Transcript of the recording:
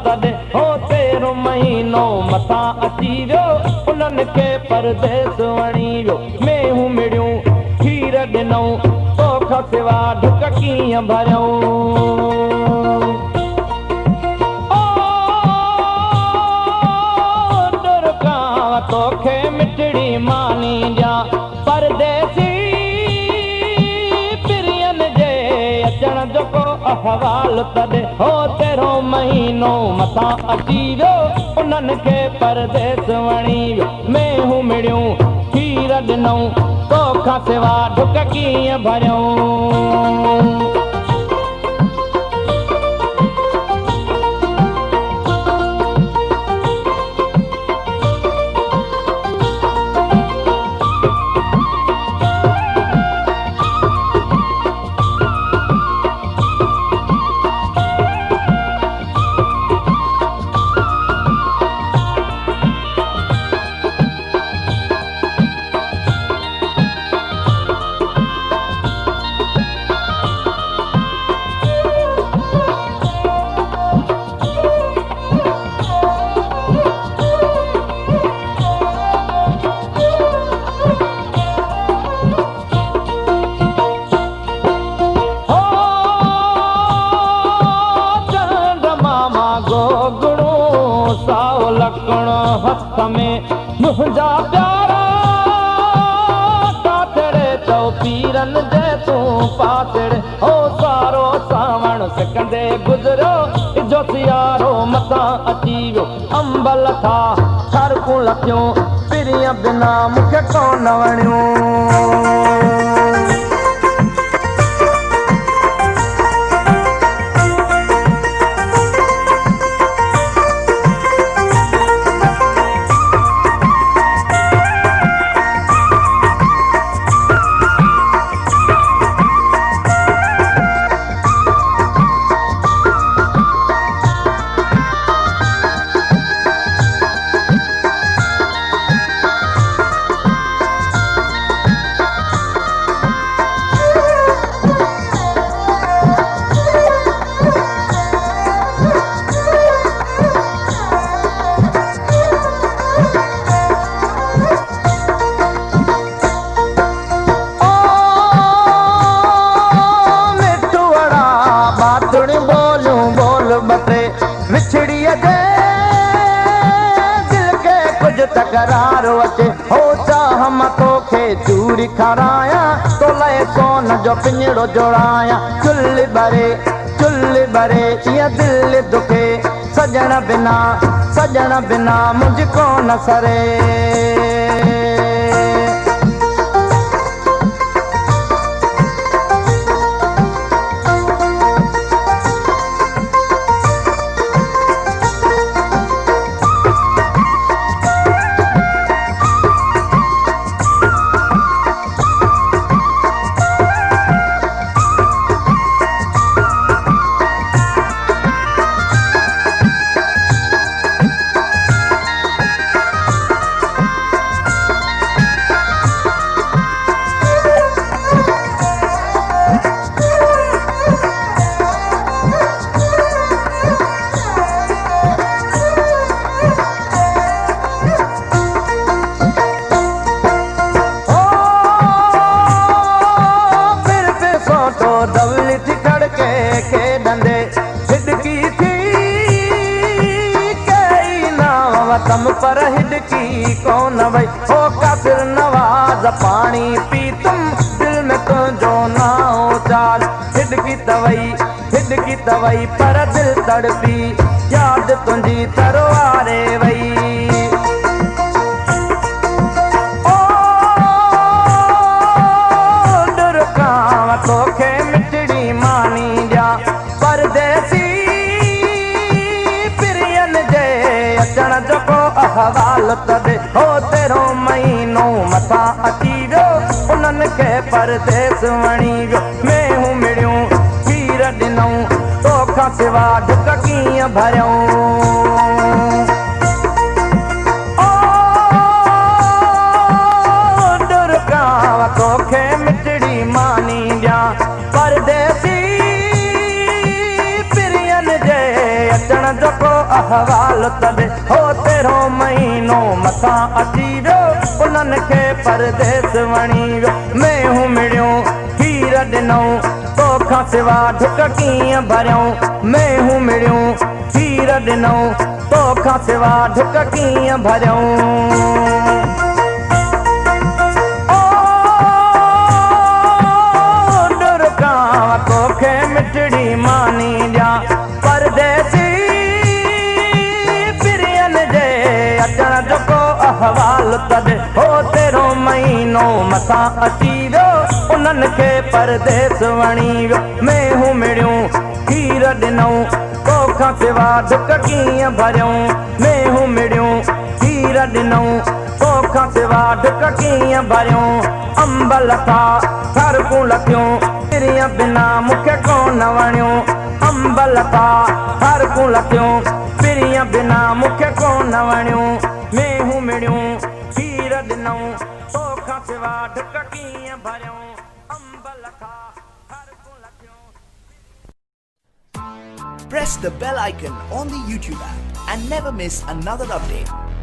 तॾहिं हो तेरो महीनो मथां अची वियो उन्हनि खे परदेस वणी वियो मेहूं मिड़ियूं खीर ॾिनऊं तोखां सिवा ढुक कीअं भरियऊं तोखे मिठड़ी मानी ॾियां परदेसी पिरियन जे अचण जो को अहवाल तॾहिं हो तेरो महीनो मथां अची वियो उन्हनि खे परदेस वणी वियो मेहूं मिड़ियूं खीर ॾिनऊं तोखां सिवा ढुक कीअं भरियऊं हथ में मुंहिंजा प्यारा कातड़े तो पीरन जे तूं पातड़े हो सारो सावण सिकंदे गुज़रियो जो सियारो मथां अची वियो अंबल था छरकूं लथियूं पिरिय बिना मूंखे कोन वणियूं विछड़ीअ जे दिल के कुछ तकरार अचे हो चाह मां तोखे चूरी खारायां तो लए सोन जो पिंजड़ो जोड़ायां चुल्ली बरे ईअं दिल दुखे सजण बिना मुझको न सरे तम पर हिडकी कौन भई हो काफिर नवाज पानी पी तुम दिल में तुझो नाओ चाल हिडकी तवई पर दिल तड़पी याद तुझी तरवारे वई ओ दुर्काव तोखे मिठड़ी मानी ॾियां परदेसी पिरियन जे अचण जो अहवाल तॾहिं हो तेरो महीनो मथां अची वियो उन्हनि खे परदेस वणी वियो मेहूं मिड़ियूं खीर ॾिनऊं तोखां सिवा ढुक कीअं भरियऊं दुर्गाव तोखे मिठड़ी मानी ॾियां परदेसी पिरियन जे अचण जो को अहवाल तॾे हो तेरो महीनो मथां अची वियो उन्हनि खे परदेस वणी वियो मेहूं मिड़ियूं खीर ॾिनऊं तोखां सिवा ढुक कीअं भरियऊं मेहूं मिड़ियूं खीर ॾिनऊं तोखां सिवा ढुक कीअं भरियऊं तोखे मिठड़ी मानी ॾियां परदेसी पिरियन जे अचण जो को अहवाल तॾे हो तेरो महीनो मथां अची वियो उन्हनि खे परदेस वणी वियो मेहूं मिड़ियूं खीर ॾिनऊं तोखां सिवा ढुक कीअं भरियऊं मेहूं मिड़ियूं खीर ॾिनऊं तोखां सिवा ढुक कीअं भरियऊं अंब लथा थरकूं लथियूं पिरिय बिना मूंखे कोन वणियूं अंब लथा थरकूं लथियूं पिरिय बिना मूंखे कोन वणियूं मेहूं मिड़ियूं खीर ॾिनऊं तोखां सिवा ढुक कीअं भरियऊं अंब लथा थरकूं लथियूं Press the bell icon on the YouTube app and never miss another update.